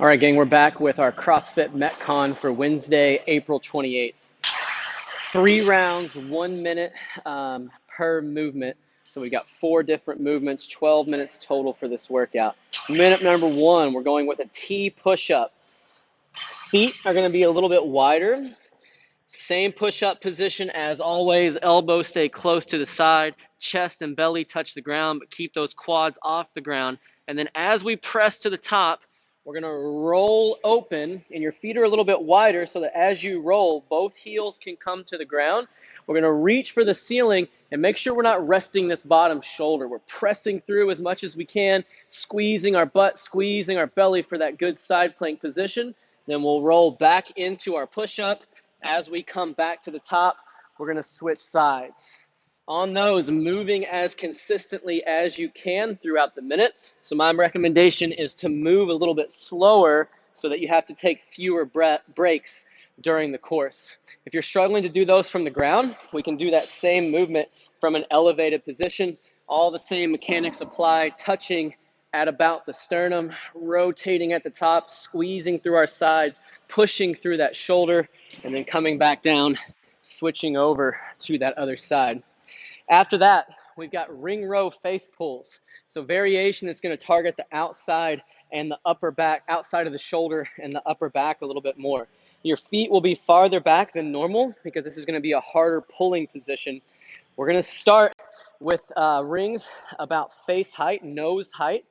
All right, gang, we're back with our CrossFit Metcon for Wednesday, April 28th. 3 rounds, 1 minute per movement. So we got 4 different movements, 12 minutes total for this workout. Minute number 1, we're going with a T push-up. Feet are going to be a little bit wider. Same push-up position as always. Elbows stay close to the side. Chest and belly touch the ground, but keep those quads off the ground. And then as we press to the top, we're going to roll open, and your feet are a little bit wider so that as you roll, both heels can come to the ground. We're going to reach for the ceiling and make sure we're not resting this bottom shoulder. We're pressing through as much as we can, squeezing our butt, squeezing our belly for that good side plank position. Then we'll roll back into our push-up. As we come back to the top, we're going to switch sides. On those, moving as consistently as you can throughout the minute. So my recommendation is to move a little bit slower so that you have to take fewer breaks during the course. If you're struggling to do those from the ground, we can do that same movement from an elevated position. All the same mechanics apply, touching at about the sternum, rotating at the top, squeezing through our sides, pushing through that shoulder, and then coming back down, switching over to that other side. After that, we've got ring row face pulls. So variation is going to target the outside and the upper back, outside of the shoulder and the upper back a little bit more. Your feet will be farther back than normal because this is going to be a harder pulling position. We're going to start with rings about face height, nose height.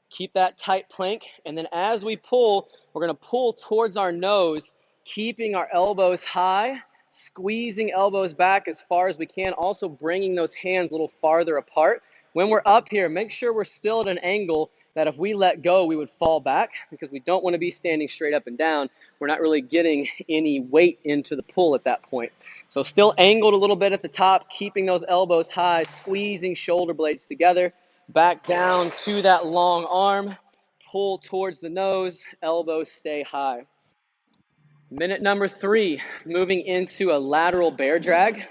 Keep that tight plank. And then as we pull, we're going to pull towards our nose, keeping our elbows high, squeezing elbows back as far as we can, also bringing those hands a little farther apart. When we're up here, make sure we're still at an angle that if we let go, we would fall back because we don't want to be standing straight up and down. We're not really getting any weight into the pull at that point. So still angled a little bit at the top, keeping those elbows high, squeezing shoulder blades together, back down to that long arm, pull towards the nose, elbows stay high. Minute number 3, moving into a lateral bear drag.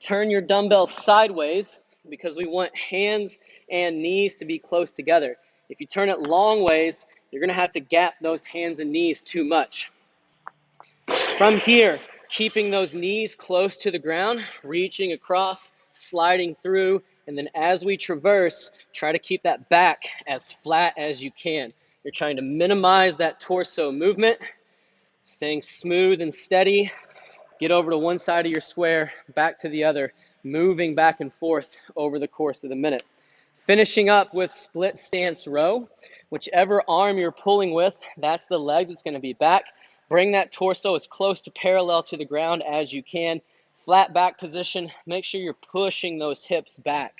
Turn your dumbbells sideways because we want hands and knees to be close together. If you turn it long ways, you're going to have to gap those hands and knees too much. From here, keeping those knees close to the ground, reaching across, sliding through, and then as we traverse, try to keep that back as flat as you can. You're trying to minimize that torso movement. Staying smooth and steady. Get over to one side of your square, back to the other, moving back and forth over the course of the minute. Finishing up with split stance row. Whichever arm you're pulling with, that's the leg that's going to be back. Bring that torso as close to parallel to the ground as you can. Flat back position. Make sure you're pushing those hips back.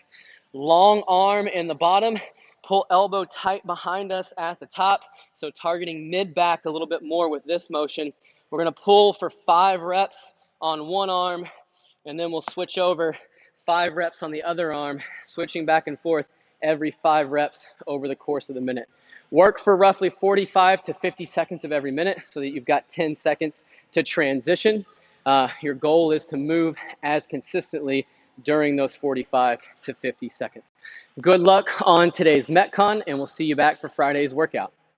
Long arm in the bottom. Pull elbow tight behind us at the top. So targeting mid-back a little bit more with this motion. We're going to pull for 5 reps on one arm, and then we'll switch over 5 reps on the other arm, switching back and forth every 5 reps over the course of the minute. Work for roughly 45 to 50 seconds of every minute so that you've got 10 seconds to transition. Your goal is to move as consistently during those 45 to 50 seconds. Good luck on today's Metcon, and we'll see you back for Friday's workout.